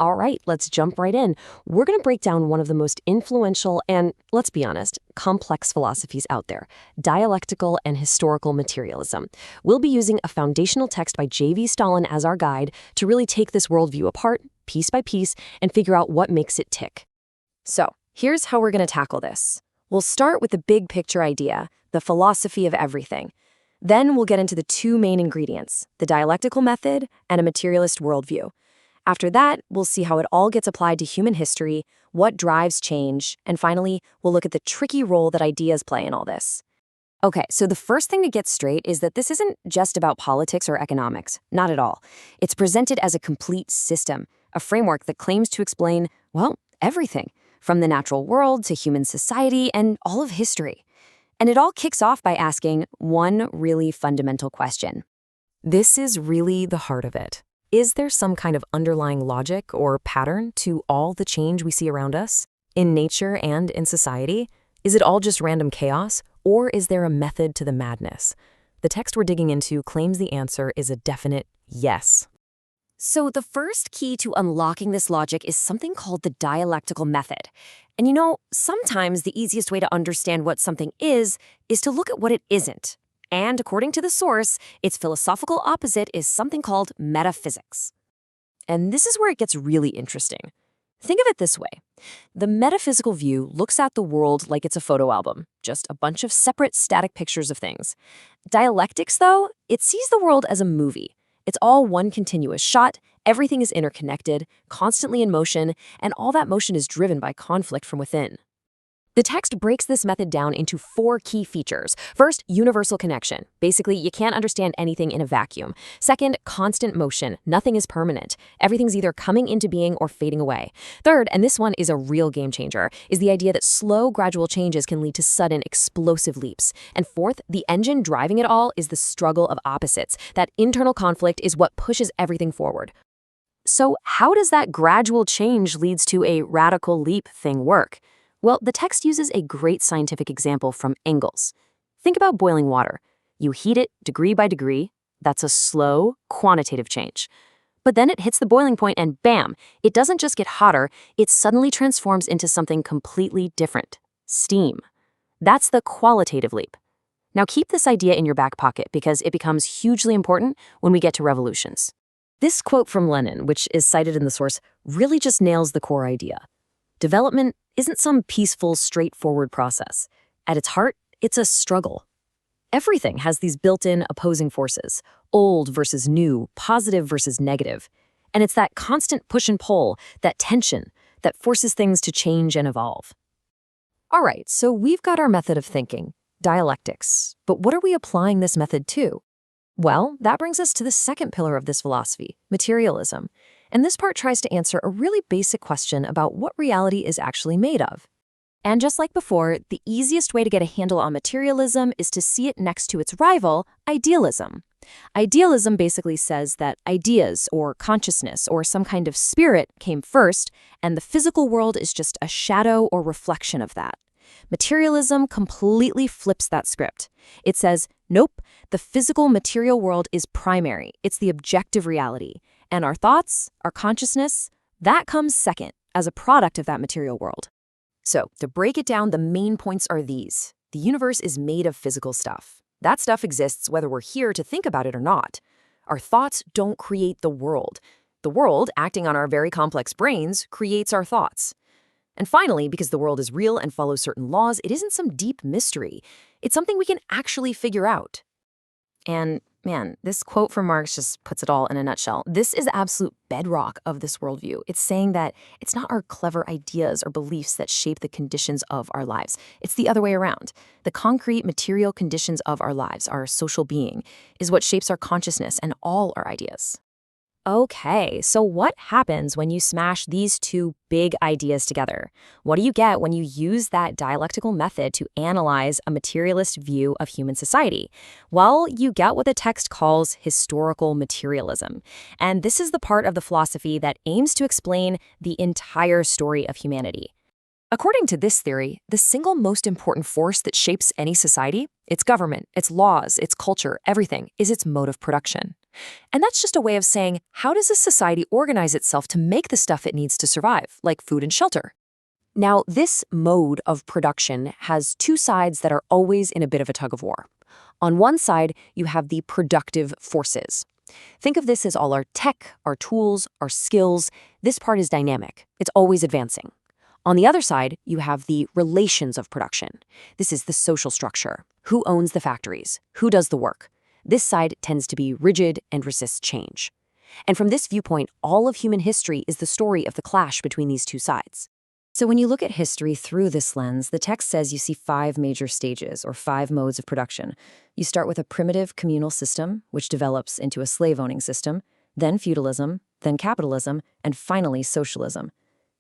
All right, let's jump right in. We're going to break down one of the most influential and, let's be honest, complex philosophies out there, dialectical and historical materialism. We'll be using a foundational text by J.V. Stalin as our guide to really take this worldview apart, piece by piece, and figure out what makes it tick. So, here's how we're going to tackle this. We'll start with the big picture idea, the philosophy of everything. Then we'll get into the two main ingredients, the dialectical method and a materialist worldview. After that, we'll see how it all gets applied to human history, what drives change, and finally, we'll look at the tricky role that ideas play in all this. Okay, so the first thing to get straight is that this isn't just about politics or economics. Not at all. It's presented as a complete system, a framework that claims to explain, well, everything, from the natural world to human society and all of history. And it all kicks off by asking one really fundamental question. This is really the heart of it. Is there some kind of underlying logic or pattern to all the change we see around us, in nature and in society? Is it all just random chaos, or is there a method to the madness? The text we're digging into claims the answer is a definite yes. So the first key to unlocking this logic is something called the dialectical method. And sometimes the easiest way to understand what something is to look at what it isn't. And according to the source, its philosophical opposite is something called metaphysics. And this is where it gets really interesting. Think of it this way. The metaphysical view looks at the world like it's a photo album, just a bunch of separate static pictures of things. Dialectics, though, it sees the world as a movie. It's all one continuous shot, everything is interconnected, constantly in motion, and all that motion is driven by conflict from within. The text breaks this method down into 4 key features. First, universal connection. Basically, you can't understand anything in a vacuum. Second, constant motion. Nothing is permanent. Everything's either coming into being or fading away. Third, and this one is a real game changer, is the idea that slow, gradual changes can lead to sudden, explosive leaps. And fourth, the engine driving it all is the struggle of opposites. That internal conflict is what pushes everything forward. So how does that gradual change leads to a radical leap thing work? Well, the text uses a great scientific example from Engels. Think about boiling water. You heat it degree by degree. That's a slow, quantitative change. But then it hits the boiling point and bam, it doesn't just get hotter, it suddenly transforms into something completely different, steam. That's the qualitative leap. Now keep this idea in your back pocket because it becomes hugely important when we get to revolutions. This quote from Lenin, which is cited in the source, really just nails the core idea. Development isn't some peaceful, straightforward process. At its heart, it's a struggle. Everything has these built-in opposing forces, old versus new, positive versus negative. And it's that constant push and pull, that tension, that forces things to change and evolve. All right, so we've got our method of thinking, dialectics. But what are we applying this method to? Well, that brings us to the second pillar of this philosophy, materialism. And this part tries to answer a really basic question about what reality is actually made of. And just like before, the easiest way to get a handle on materialism is to see it next to its rival, idealism. Idealism basically says that ideas or consciousness or some kind of spirit came first, and the physical world is just a shadow or reflection of that. Materialism completely flips that script. It says, nope, the physical material world is primary. It's the objective reality. And our thoughts, our consciousness, that comes second as a product of that material world. So, to break it down, the main points are these. The universe is made of physical stuff. That stuff exists whether we're here to think about it or not. Our thoughts don't create the world. The world, acting on our very complex brains, creates our thoughts. And finally, because the world is real and follows certain laws, it isn't some deep mystery. It's something we can actually figure out. And man, this quote from Marx just puts it all in a nutshell. This is the absolute bedrock of this worldview. It's saying that it's not our clever ideas or beliefs that shape the conditions of our lives. It's the other way around. The concrete material conditions of our lives, our social being, is what shapes our consciousness and all our ideas. Okay, so what happens when you smash these two big ideas together? What do you get when you use that dialectical method to analyze a materialist view of human society? Well, you get what the text calls historical materialism. And this is the part of the philosophy that aims to explain the entire story of humanity. According to this theory, the single most important force that shapes any society, its government, its laws, its culture, everything, is its mode of production. And that's just a way of saying, how does a society organize itself to make the stuff it needs to survive, like food and shelter? Now, this mode of production has two sides that are always in a bit of a tug of war. On one side, you have the productive forces. Think of this as all our tech, our tools, our skills. This part is dynamic. It's always advancing. On the other side, you have the relations of production. This is the social structure. Who owns the factories? Who does the work? This side tends to be rigid and resists change. And from this viewpoint, all of human history is the story of the clash between these two sides. So when you look at history through this lens, the text says you see 5 major stages, or 5 modes of production. You start with a primitive communal system, which develops into a slave-owning system, then feudalism, then capitalism, and finally socialism.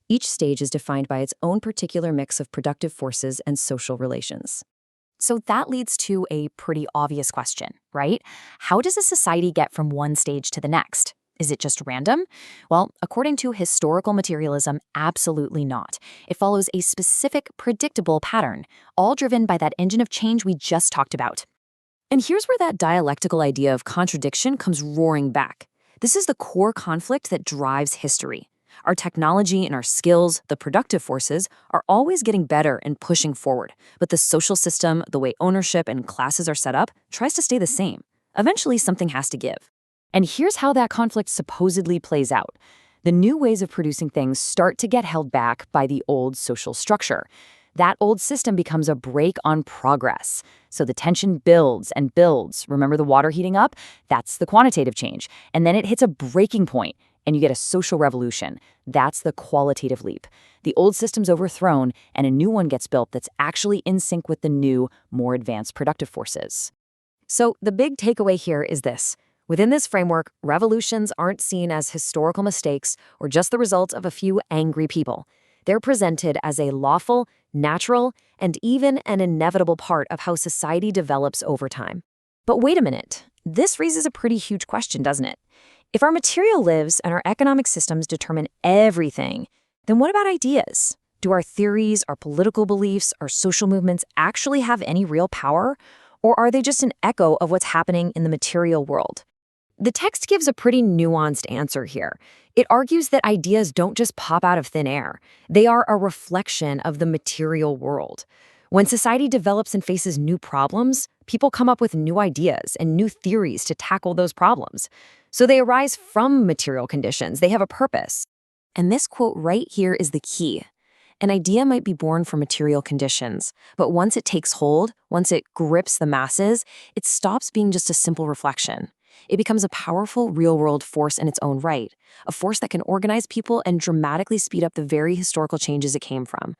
Each stage is defined by its own particular mix of productive forces and social relations. So that leads to a pretty obvious question, right? How does a society get from one stage to the next? Is it just random? Well, according to historical materialism, absolutely not. It follows a specific, predictable pattern, all driven by that engine of change we just talked about. And here's where that dialectical idea of contradiction comes roaring back. This is the core conflict that drives history. Our technology and our skills, the productive forces, are always getting better and pushing forward. But the social system, the way ownership and classes are set up, tries to stay the same. Eventually, something has to give. And here's how that conflict supposedly plays out. The new ways of producing things start to get held back by the old social structure. That old system becomes a brake on progress. So the tension builds and builds. Remember the water heating up? That's the quantitative change. And then it hits a breaking point, and you get a social revolution. That's the qualitative leap. The old system's overthrown, and a new one gets built that's actually in sync with the new, more advanced productive forces. So the big takeaway here is this. Within this framework, revolutions aren't seen as historical mistakes or just the result of a few angry people. They're presented as a lawful, natural, and even an inevitable part of how society develops over time. But wait a minute. This raises a pretty huge question, doesn't it? If our material lives and our economic systems determine everything, then what about ideas? Do our theories, our political beliefs, our social movements actually have any real power? Or are they just an echo of what's happening in the material world? The text gives a pretty nuanced answer here. It argues that ideas don't just pop out of thin air. They are a reflection of the material world. When society develops and faces new problems, people come up with new ideas and new theories to tackle those problems. So they arise from material conditions. They have a purpose. And this quote right here is the key. An idea might be born from material conditions, but once it takes hold, once it grips the masses, it stops being just a simple reflection. It becomes a powerful, real-world force in its own right, a force that can organize people and dramatically speed up the very historical changes it came from.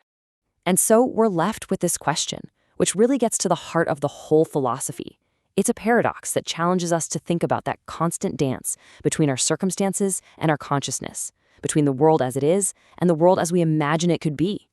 And so we're left with this question, which really gets to the heart of the whole philosophy. It's a paradox that challenges us to think about that constant dance between our circumstances and our consciousness, between the world as it is and the world as we imagine it could be.